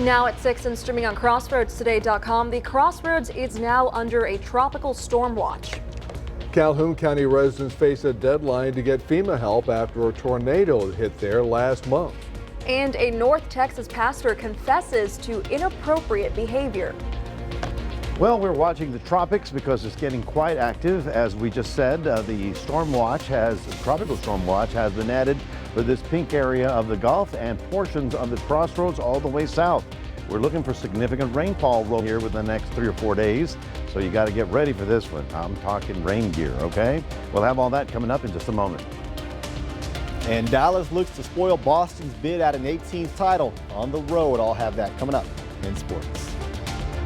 Now at 6 and streaming on CrossroadsToday.com, the Crossroads is now under a tropical storm watch. Calhoun County residents face a deadline to get FEMA help after a tornado hit there last month. And a North Texas pastor confesses to inappropriate behavior. Well, we're watching the tropics because it's getting quite active. As we just said, the tropical storm watch has been added for this pink area of the Gulf and portions of the Crossroads all the way south. We're looking for significant rainfall here within the next 3 or 4 days, so you got to get ready for this one. I'm talking rain gear, okay? We'll have all that coming up in just a moment. And Dallas looks to spoil Boston's bid at an 18th title on the road. I'll have that coming up in sports.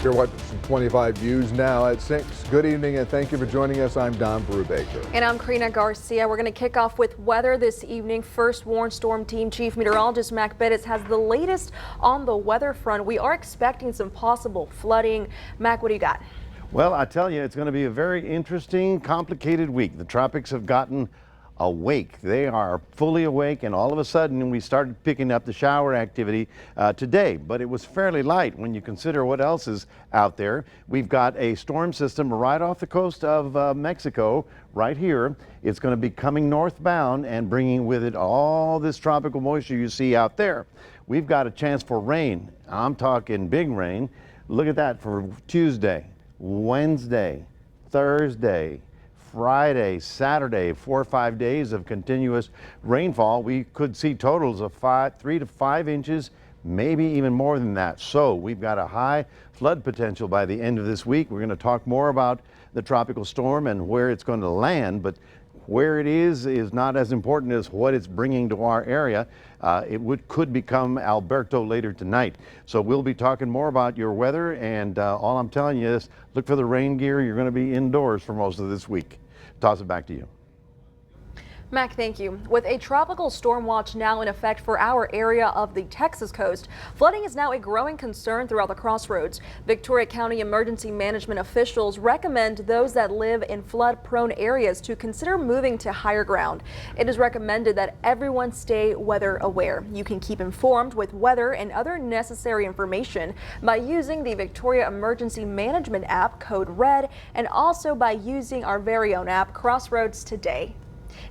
You're watching 25 News now at 6. Good evening and thank you for joining us. I'm Don Brubaker. And I'm Karina Garcia. We're going to kick off with weather this evening. First Warn Storm Team Chief Meteorologist Mac Bettis has the latest on the weather front. We are expecting some possible flooding. Mac, what do you got? Well, I tell you, it's going to be a very interesting, complicated week. The tropics have gotten awake. They are fully awake, and all of a sudden we started picking up the shower activity today, but it was fairly light when you consider what else is out there. We've got a storm system right off the coast of Mexico right here. It's going to be coming northbound and bringing with it all this tropical moisture you see out there. We've got a chance for rain. I'm talking big rain. Look at that for Tuesday, Wednesday, Thursday, Friday, Saturday, 4 or 5 days of continuous rainfall. We could see totals of 3 to 5 inches, maybe even more than that. So we've got a high flood potential by the end of this week. We're going to talk more about the tropical storm and where it's going to land, but where it is not as important as what it's bringing to our area. Could become Alberto later tonight. So we'll be talking more about your weather, and all I'm telling you is look for the rain gear. You're going to be indoors for most of this week. Toss it back to you. Mac, thank you. With a tropical storm watch now in effect for our area of the Texas coast, flooding is now a growing concern throughout the Crossroads. Victoria County emergency management officials recommend those that live in flood-prone areas to consider moving to higher ground. It is recommended that everyone stay weather aware. You can keep informed with weather and other necessary information by using the Victoria Emergency Management app, code RED, and also by using our very own app, Crossroads Today.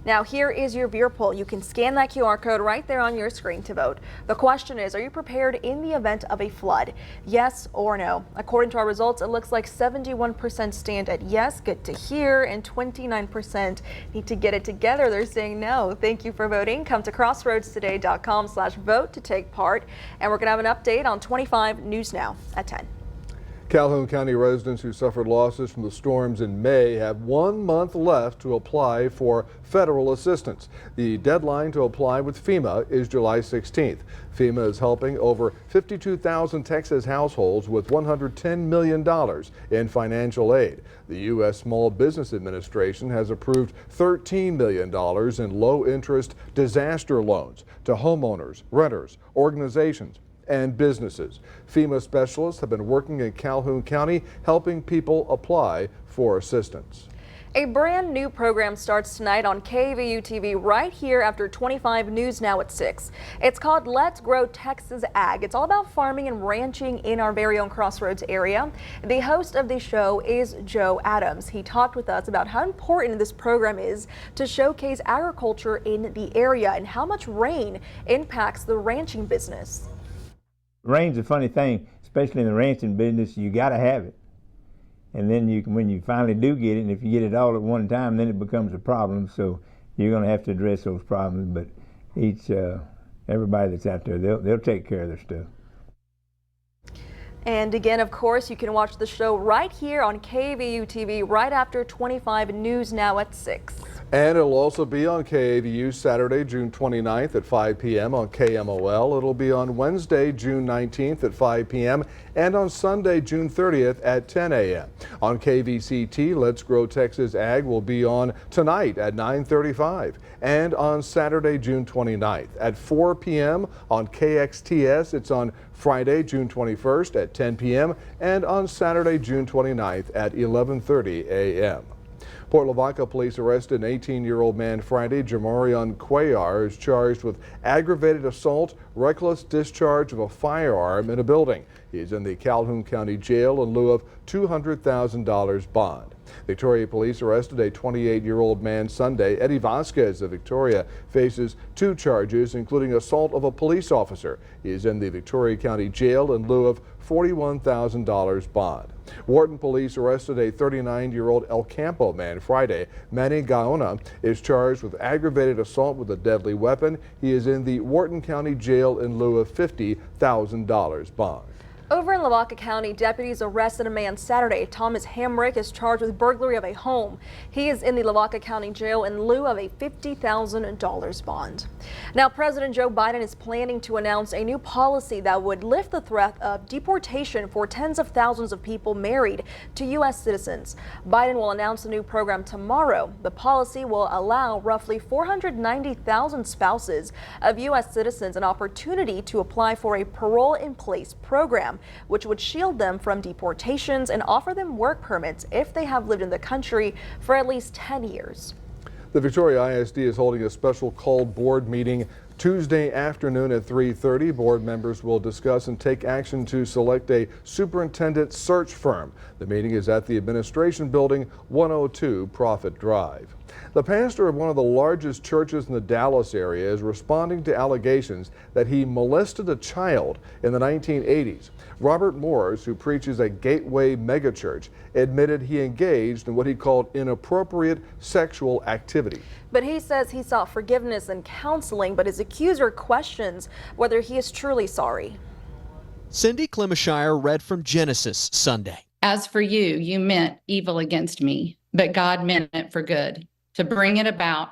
Now here is your viewer poll. You can scan that QR code right there on your screen to vote. The question is, are you prepared in the event of a flood? Yes or no? According to our results, it looks like 71% stand at yes, good to hear, and 29% need to get it together. They're saying no. Thank you for voting. Come to crossroadstoday.com/vote to take part. And we're going to have an update on 25 News Now at 10. Calhoun County residents who suffered losses from the storms in May have 1 month left to apply for federal assistance. The deadline to apply with FEMA is July 16th. FEMA is helping over 52,000 Texas households with $110 million in financial aid. The U.S. Small Business Administration has approved $13 million in low-interest disaster loans to homeowners, renters, organizations, and businesses. FEMA specialists have been working in Calhoun County helping people apply for assistance. A brand new program starts tonight on KVU TV right here after 25 News Now at 6. It's called Let's Grow Texas Ag. It's all about farming and ranching in our very own Crossroads area. The host of the show is Joe Adams. He talked with us about how important this program is to showcase agriculture in the area and how much rain impacts the ranching business. Rain's a funny thing, especially in the ranching business. You got to have it, and then when you finally do get it, and if you get it all at one time, then it becomes a problem. So you're going to have to address those problems. But everybody that's out there, they'll take care of their stuff. And again, of course, you can watch the show right here on KVU TV right after 25 News Now at 6. And it'll also be on KAVU Saturday, June 29th at 5 p.m. on KMOL. It'll be on Wednesday, June 19th at 5 p.m. and on Sunday, June 30th at 10 a.m. On KVCT, Let's Grow Texas Ag will be on tonight at 9:35 and on Saturday, June 29th at 4 p.m. on KXTS. It's on Friday, June 21st at 10 p.m. and on Saturday, June 29th at 11:30 a.m. Port Lavaca police arrested an 18-year-old man Friday. Jamarion Cuellar is charged with aggravated assault, reckless discharge of a firearm in a building. He is in the Calhoun County Jail in lieu of $200,000 bond. Victoria police arrested a 28-year-old man Sunday. Eddie Vasquez of Victoria faces 2 charges, including assault of a police officer. He is in the Victoria County Jail in lieu of $41,000 bond. Wharton police arrested a 39-year-old El Campo man Friday. Manny Gaona is charged with aggravated assault with a deadly weapon. He is in the Wharton County Jail in lieu of $50,000 bond. Over in Lavaca County, deputies arrested a man Saturday. Thomas Hamrick is charged with burglary of a home. He is in the Lavaca County Jail in lieu of a $50,000 bond. Now, President Joe Biden is planning to announce a new policy that would lift the threat of deportation for tens of thousands of people married to U.S. citizens. Biden will announce the new program tomorrow. The policy will allow roughly 490,000 spouses of U.S. citizens an opportunity to apply for a parole-in-place program, which would shield them from deportations and offer them work permits if they have lived in the country for at least 10 years. The Victoria ISD is holding a special called board meeting Tuesday afternoon at 3:30. Board members will discuss and take action to select a superintendent search firm. The meeting is at the Administration Building, 102 Prophet Drive. The pastor of one of the largest churches in the Dallas area is responding to allegations that he molested a child in the 1980s. Robert Morris, who preaches at Gateway Megachurch, admitted he engaged in what he called inappropriate sexual activity. But he says he sought forgiveness and counseling, but his accuser questions whether he is truly sorry. Cindy Clemashire read from Genesis Sunday. As for you, you meant evil against me, but God meant it for good, to bring it about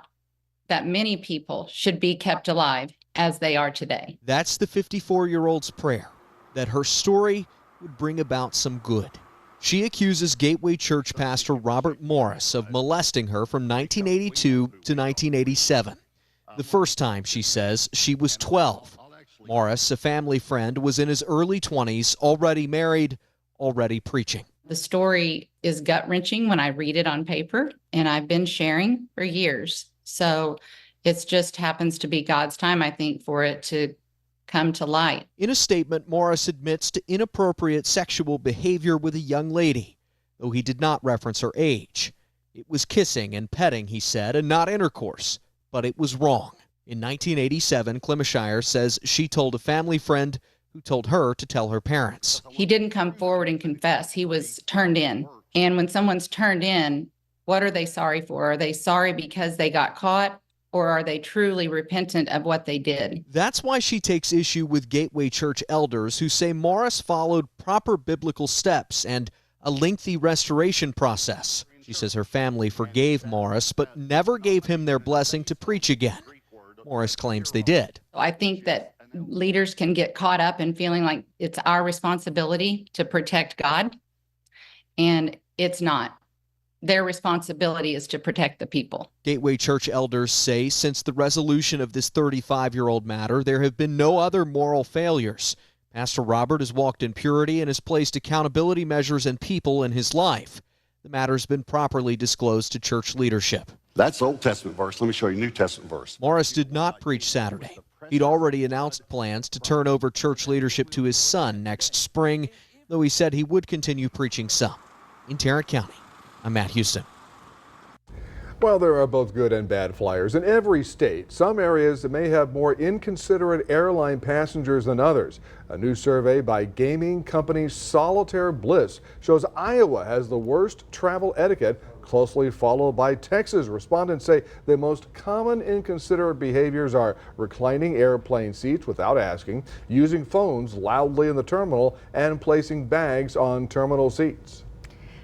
that many people should be kept alive as they are today. That's the 54-year-old's prayer, that her story would bring about some good. She accuses Gateway Church pastor Robert Morris of molesting her from 1982 to 1987. The first time, she says, she was 12. Morris, a family friend, was in his early 20s, already married, already preaching. The story is gut-wrenching when I read it on paper, and I've been sharing for years. So it just happens to be God's time, I think, for it to come to light. In a statement, Morris admits to inappropriate sexual behavior with a young lady, though he did not reference her age. It was kissing and petting, he said, and not intercourse, but it was wrong. In 1987, Clemashire says she told a family friend who told her to tell her parents. He didn't come forward and confess. He was turned in. And when someone's turned in, what are they sorry for? Are they sorry because they got caught? Or are they truly repentant of what they did? That's why she takes issue with Gateway Church elders who say Morris followed proper biblical steps and a lengthy restoration process. She says her family forgave Morris, but never gave him their blessing to preach again. Morris claims they did. I think that leaders can get caught up in feeling like it's our responsibility to protect God, and it's not. Their responsibility is to protect the people. Gateway Church elders say since the resolution of this 35-year-old matter, there have been no other moral failures. Pastor Robert has walked in purity and has placed accountability measures and people in his life. The matter's been properly disclosed to church leadership. That's Old Testament verse. Let me show you a New Testament verse. Morris did not preach Saturday. He'd already announced plans to turn over church leadership to his son next spring, though he said he would continue preaching some. In Tarrant County, I'm Matt Houston. Well, there are both good and bad flyers in every state. Some areas may have more inconsiderate airline passengers than others. A new survey by gaming company Solitaire Bliss shows Iowa has the worst travel etiquette, closely followed by Texas. Respondents say the most common inconsiderate behaviors are reclining airplane seats without asking, using phones loudly in the terminal, and placing bags on terminal seats.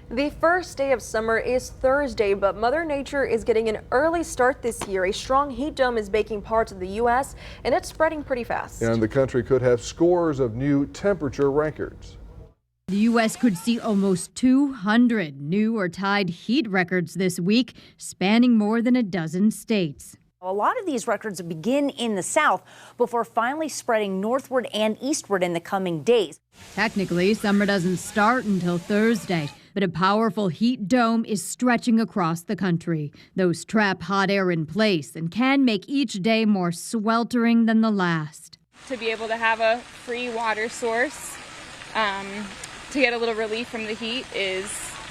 The first day of summer is Thursday, but Mother Nature is getting an early start this year. A strong heat dome is baking parts of the U.S., and it's spreading pretty fast. And the country could have scores of new temperature records. The U.S. could see almost 200 new or tied heat records this week, spanning more than a dozen states. A lot of these records begin in the south before finally spreading northward and eastward in the coming days. Technically, summer doesn't start until Thursday, but a powerful heat dome is stretching across the country. Those trap hot air in place and can make each day more sweltering than the last. to be able to have a free water source to get a little relief from the heat is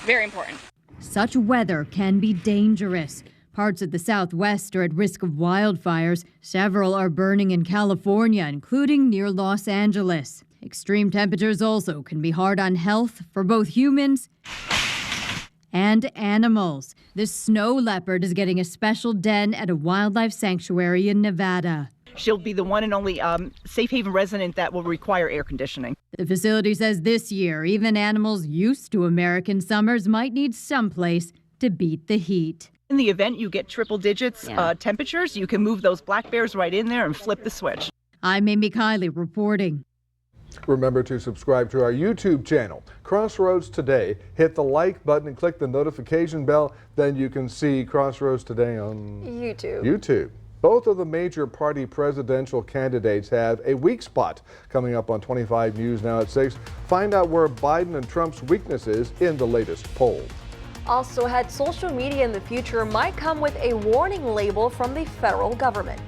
very important. Such weather can be dangerous. Parts of the Southwest are at risk of wildfires. Several are burning in California, including near Los Angeles. Extreme temperatures also can be hard on health for both humans and animals. This snow leopard is getting a special den at a wildlife sanctuary in Nevada. She'll be the one and only safe haven resident that will require air conditioning. The facility says this year, even animals used to American summers might need someplace to beat the heat. In the event you get triple digits temperatures, you can move those black bears right in there and flip the switch. I'm Amy Kiley reporting. Remember to subscribe to our YouTube channel, Crossroads Today. Hit the like button and click the notification bell. Then you can see Crossroads Today on YouTube. Both of the major party presidential candidates have a weak spot. Coming up on 25 News now at 6. Find out where Biden and Trump's weakness is in the latest poll. Also ahead, social media in the future might come with a warning label from the federal government.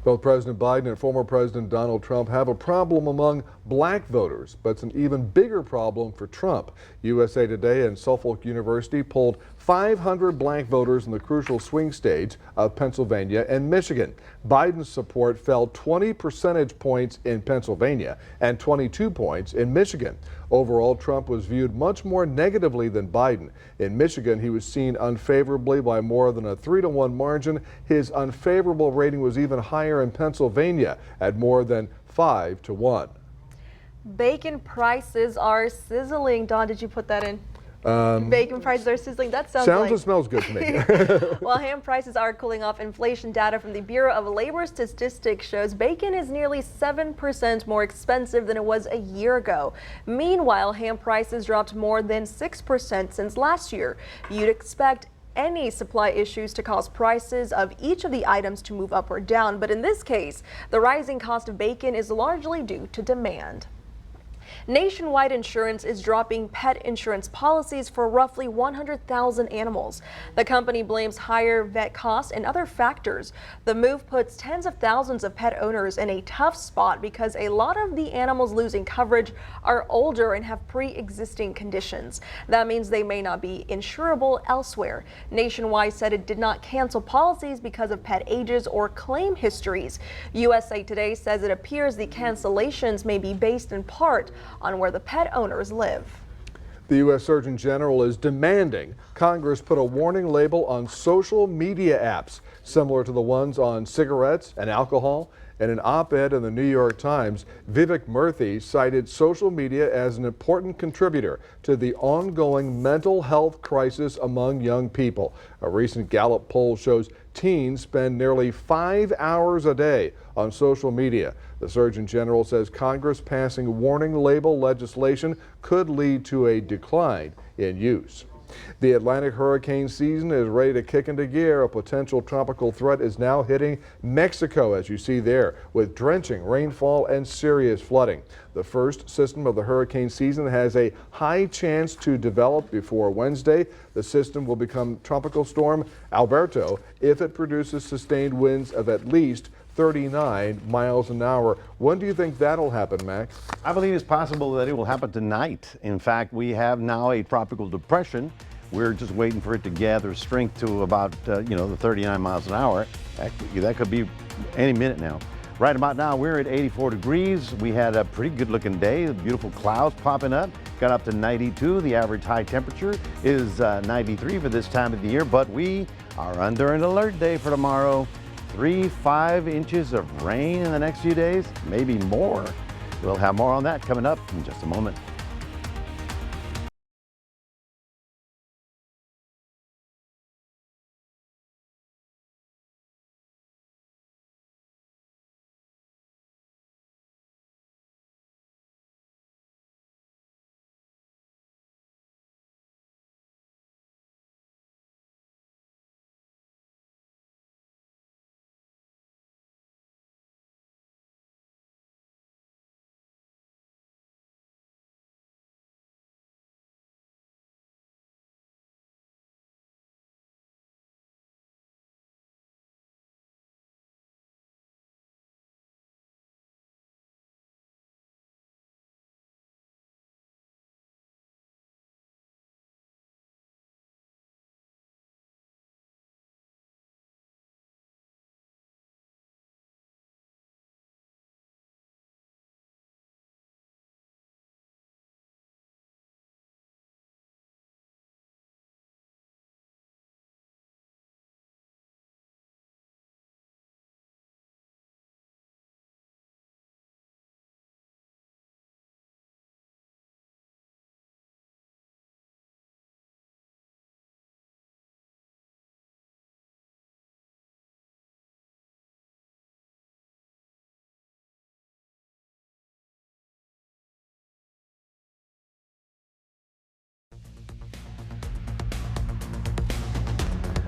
Both President Biden and former President Donald Trump have a problem among black voters, but it's an even bigger problem for Trump. USA Today and Suffolk University polled 500 black voters in the crucial swing states of Pennsylvania and Michigan. Biden's support fell 20 percentage points in Pennsylvania and 22 points in Michigan. Overall, Trump was viewed much more negatively than Biden. In Michigan, he was seen unfavorably by more than a 3-to-1 margin. His unfavorable rating was even higher in Pennsylvania at more than 5-to-1. Bacon prices are sizzling. Don, did you put that in? Bacon prices are sizzling. That sounds and smells good to me. While ham prices are cooling off, inflation data from the Bureau of Labor Statistics shows bacon is nearly 7% more expensive than it was a year ago. Meanwhile, ham prices dropped more than 6% since last year. You'd expect any supply issues to cause prices of each of the items to move up or down, but in this case, the rising cost of bacon is largely due to demand. Nationwide Insurance is dropping pet insurance policies for roughly 100,000 animals. The company blames higher vet costs and other factors. The move puts tens of thousands of pet owners in a tough spot because a lot of the animals losing coverage are older and have pre-existing conditions. That means they may not be insurable elsewhere. Nationwide said it did not cancel policies because of pet ages or claim histories. USA Today says it appears the cancellations may be based in part on where the pet owners live. The U.S. Surgeon General is demanding Congress put a warning label on social media apps, similar to the ones on cigarettes and alcohol. In an op-ed in the New York Times, Vivek Murthy cited social media as an important contributor to the ongoing mental health crisis among young people. A recent Gallup poll shows teens spend nearly 5 hours a day on social media. The Surgeon General says Congress passing warning label legislation could lead to a decline in use. The Atlantic hurricane season is ready to kick into gear. A potential tropical threat is now hitting Mexico, as you see there, with drenching rainfall and serious flooding. The first system of the hurricane season has a high chance to develop before Wednesday. The system will become Tropical Storm Alberto if it produces sustained winds of at least 39 miles an hour. When do you think that'll happen, Max? I believe it's possible that it will happen tonight. In fact, we have now a tropical depression. We're just waiting for it to gather strength to about, the 39 miles an hour. That could be any minute now. Right about now, we're at 84 degrees. We had a pretty good looking day, beautiful clouds popping up, got up to 92. The average high temperature is 93 for this time of the year, but we are under an alert day for tomorrow. 3-5 inches of rain in the next few days, maybe more. We'll have more on that coming up in just a moment.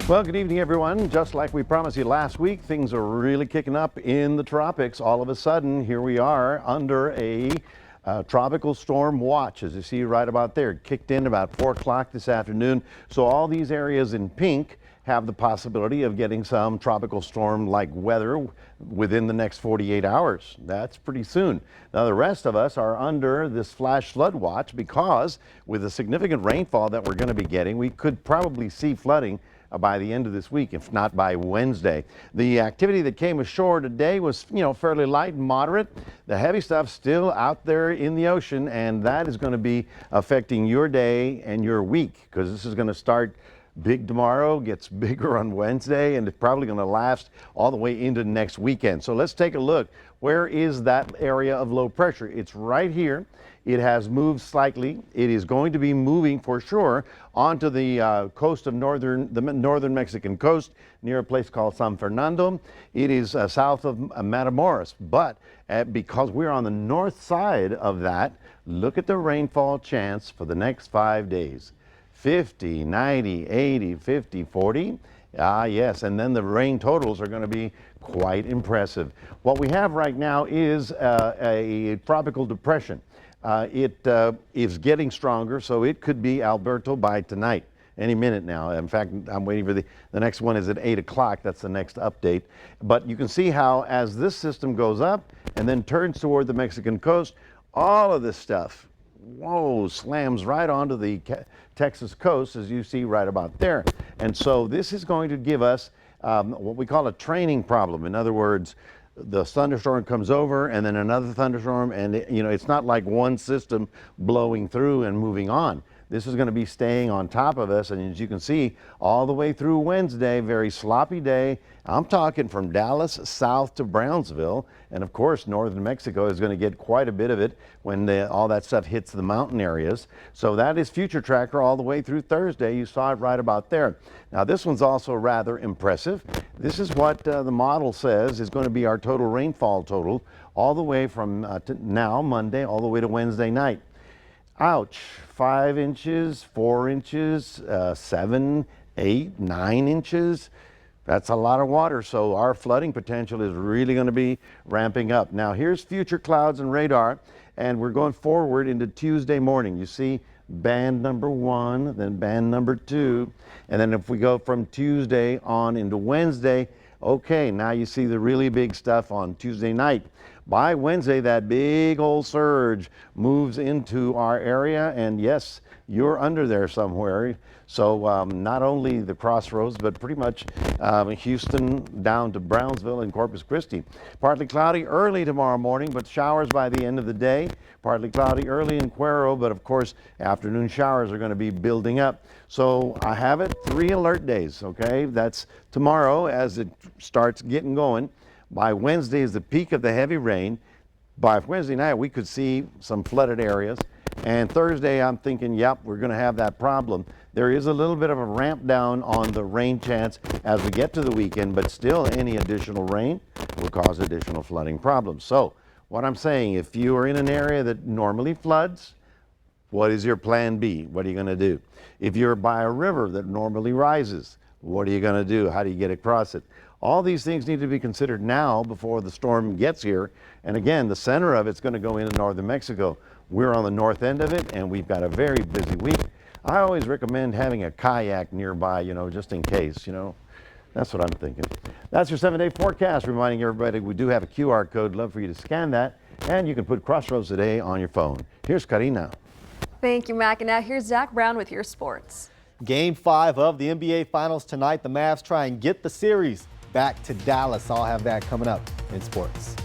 Well, good evening, everyone. Just like we promised you last week, things are really kicking up in the tropics. All of a sudden, here we are under a tropical storm watch, as you see right about there. It kicked in about 4 o'clock this afternoon. So all these areas in pink have the possibility of getting some tropical storm-like weather within the next 48 hours. That's pretty soon. Now, the rest of us are under this flash flood watch because with the significant rainfall that we're going to be getting, we could probably see flooding by the end of this week, if not by Wednesday. The activity that came ashore today was, fairly light and moderate. The heavy stuff still out there in the ocean, and that is going to be affecting your day and your week, because this is going to start big tomorrow, gets bigger on Wednesday, and it's probably going to last all the way into next weekend. So let's take a look. Where is that area of low pressure? It's right here. It has moved slightly. It is going to be moving for sure onto the coast of the northern Mexican coast near a place called San Fernando. It is south of Matamoros, but because we're on the north side of that, look at the rainfall chance for the next 5 days. 50, 90, 80, 50, 40. Yes, and then the rain totals are going to be quite impressive. What we have right now is a tropical depression. It is getting stronger, so it could be Alberto by tonight, any minute now. In fact, I'm waiting for the next one is at 8 o'clock. That's the next update. But you can see how as this system goes up and then turns toward the Mexican coast, all of this stuff, slams right onto the Texas coast, as you see right about there. And so this is going to give us what we call a training problem. In other words, the thunderstorm comes over and then another thunderstorm, and it's not like one system blowing through and moving on. This is going to be staying on top of us, and as you can see, all the way through Wednesday, very sloppy day. I'm talking from Dallas south to Brownsville, and of course, northern Mexico is going to get quite a bit of it when all that stuff hits the mountain areas. So that is future tracker all the way through Thursday. You saw it right about there. Now, this one's also rather impressive. This is what the model says is going to be our total rainfall total all the way from now, Monday, all the way to Wednesday night. Ouch. 5 inches, 4 inches, 7, 8, 9 inches. That's a lot of water, so our flooding potential is really going to be ramping up. Now here's future clouds and radar, and we're going forward into Tuesday morning. You see band number 1, then band number 2, and then if we go from Tuesday on into Wednesday, okay, now you see the really big stuff on Tuesday night. By Wednesday, that big old surge moves into our area, and yes, you're under there somewhere. So not only the crossroads, but pretty much Houston down to Brownsville and Corpus Christi. Partly cloudy early tomorrow morning, but showers by the end of the day. Partly cloudy early in Cuero, but of course, afternoon showers are going to be building up. So I have it 3 alert days, okay? That's tomorrow as it starts getting going. By Wednesday is the peak of the heavy rain. By Wednesday night, we could see some flooded areas. And Thursday, I'm thinking, yep, we're going to have that problem. There is a little bit of a ramp down on the rain chance as we get to the weekend, but still any additional rain will cause additional flooding problems. So what I'm saying, if you are in an area that normally floods, what is your plan B? What are you going to do? If you're by a river that normally rises, what are you going to do? How do you get across it? All these things need to be considered now before the storm gets here. And again, the center of it's going to go into northern Mexico. We're on the north end of it, and we've got a very busy week. I always recommend having a kayak nearby, you know, just in case, you know. That's what I'm thinking. That's your 7-day forecast, reminding everybody we do have a QR code. Love for you to scan that, and you can put Crossroads Today on your phone. Here's Karina. Thank you, Mac. And now here's Zach Brown with your sports. Game 5 of the NBA Finals tonight. The Mavs try and get the series back to Dallas. I'll have that coming up in sports.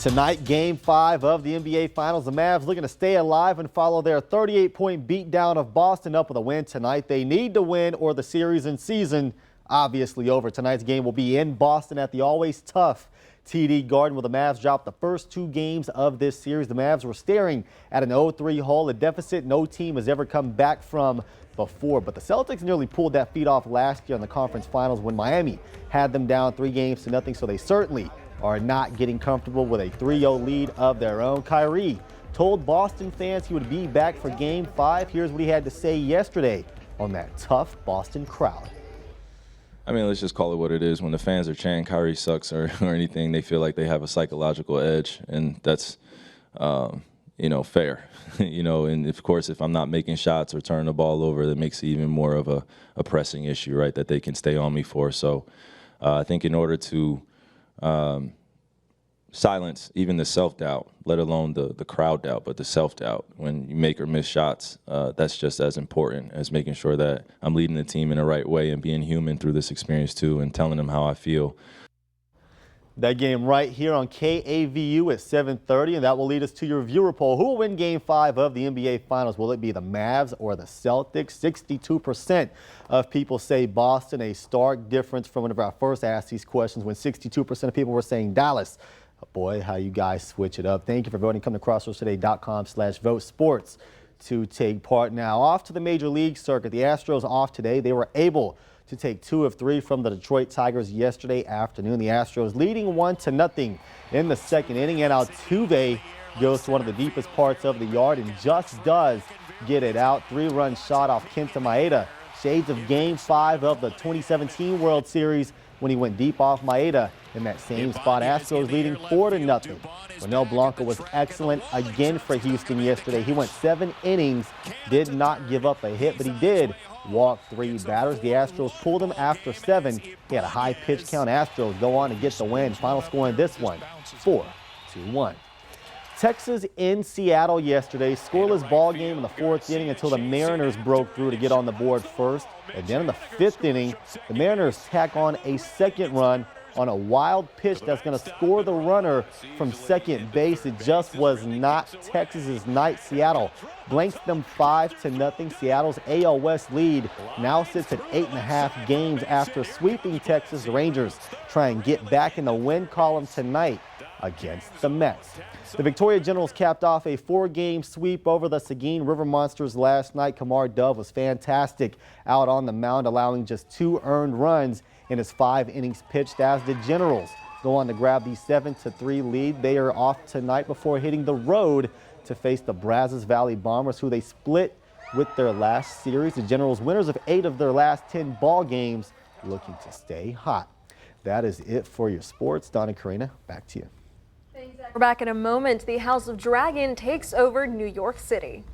Tonight, Game 5 of the NBA Finals. The Mavs looking to stay alive and follow their 38-point beatdown of Boston up with a win tonight. They need to win or the series and season obviously over. Tonight's game will be in Boston at the always tough TD Garden, where the Mavs dropped the first 2 games of this series. The Mavs were staring at an 0-3 hole, a deficit no team has ever come back from before. But the Celtics nearly pulled that feat off last year in the conference finals when Miami had them down 3-0, so they certainly are not getting comfortable with a 3-0 lead of their own. Kyrie told Boston fans he would be back for Game 5. Here's what he had to say yesterday on that tough Boston crowd. I mean, let's just call it what it is. When the fans are chanting Kyrie sucks or anything, they feel like they have a psychological edge, and that's, fair. And of course, if I'm not making shots or turning the ball over, that makes it even more of a pressing issue, right, that they can stay on me for. So I think in order to silence even the self-doubt, let alone the crowd doubt, but the self-doubt when you make or miss shots, that's just as important as making sure that I'm leading the team in the right way and being human through this experience too, and telling them how I feel. That game right here on KAVU at 7:30, and that will lead us to your viewer poll. Who will win Game 5 of the NBA Finals? Will it be the Mavs or the Celtics? 62% of people say Boston, a stark difference from whenever I first asked these questions when 62% of people were saying Dallas. Boy, how you guys switch it up. Thank you for voting. Come to crossroadstoday.com/vote sports to take part. Now, off to the Major League circuit. The Astros off today. They were able to take 2 of 3 from the Detroit Tigers yesterday afternoon. The Astros leading 1-0 in the second inning, and Altuve goes to one of the deepest parts of the yard and just does get it out. 3-run shot off Kenta Maeda. Shades of Game 5 of the 2017 World Series when he went deep off Maeda in that same spot. Astros leading 4-0. Ronel Blanco was excellent again for Houston yesterday. He went 7 innings, did not give up a hit, but he did walk 3 batters. The Astros pulled him after 7. He had a high pitch count. Astros go on to get the win. Final score in this one, 4-1. Texas in Seattle yesterday. Scoreless ball game in the 4th inning until the Mariners broke through to get on the board first. And then in the 5th inning, the Mariners tack on a 2nd run on a wild pitch that's going to score the runner from second base. It just was not Texas's night. Seattle blanks them 5-0. Seattle's AL West lead now sits at 8.5 games after sweeping Texas. The Rangers try and get back in the win column tonight against the Mets. The Victoria Generals capped off a 4-game sweep over the Seguin River Monsters last night. Kamar Dove was fantastic out on the mound, allowing just 2 earned runs in his 5 innings pitched, as the Generals go on to grab the 7-3 lead. They are off tonight before hitting the road to face the Brazos Valley Bombers, who they split with their last series. The Generals, winners of 8 of their last 10 ball games, looking to stay hot. That is it for your sports. Donna, Karina, back to you. We're back in a moment. The House of Dragon takes over New York City.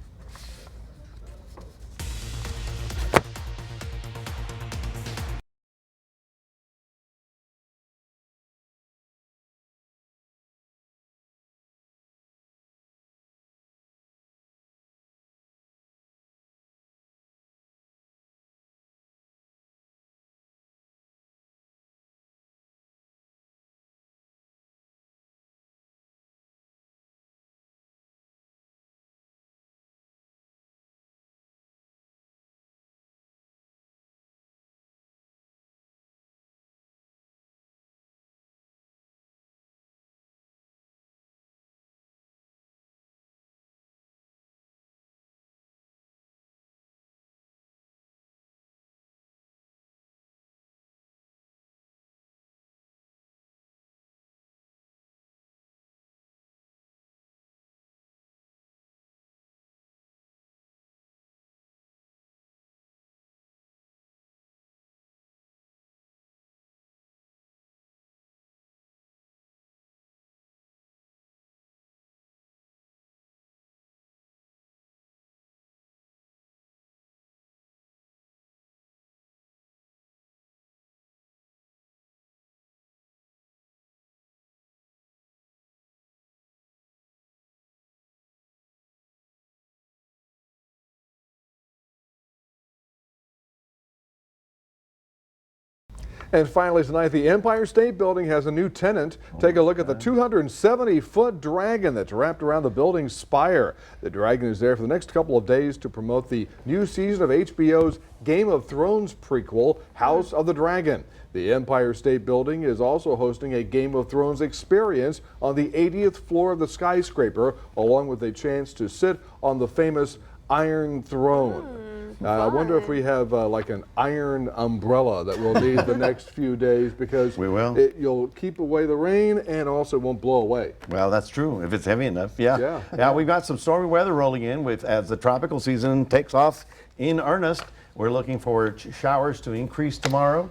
And finally tonight, the Empire State Building has a new tenant. Take a look at the 270-foot dragon that's wrapped around the building's spire. The dragon is there for the next couple of days to promote the new season of HBO's Game of Thrones prequel, House of the Dragon. The Empire State Building is also hosting a Game of Thrones experience on the 80th floor of the skyscraper, along with a chance to sit on the famous Iron Throne. I wonder if we have like an iron umbrella that we'll need the next few days, because we will. You'll keep away the rain and also won't blow away. Well, that's true if it's heavy enough. Yeah. We've got some stormy weather rolling in as the tropical season takes off in earnest. We're looking for showers to increase tomorrow.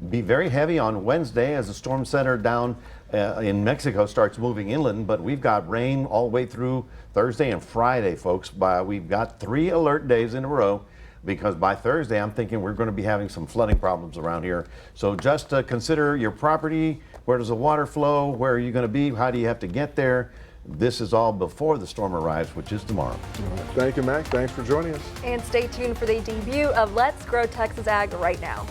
Be very heavy on Wednesday as the storm center down in Mexico starts moving inland, but we've got rain all the way through Thursday and Friday, folks. We've got 3 alert days in a row, because by Thursday I'm thinking we're going to be having some flooding problems around here. So just consider your property. Where does the water flow? Where are you going to be? How do you have to get there? This is all before the storm arrives, which is tomorrow. Thank you, Mac. Thanks for joining us. And stay tuned for the debut of Let's Grow Texas Ag right now.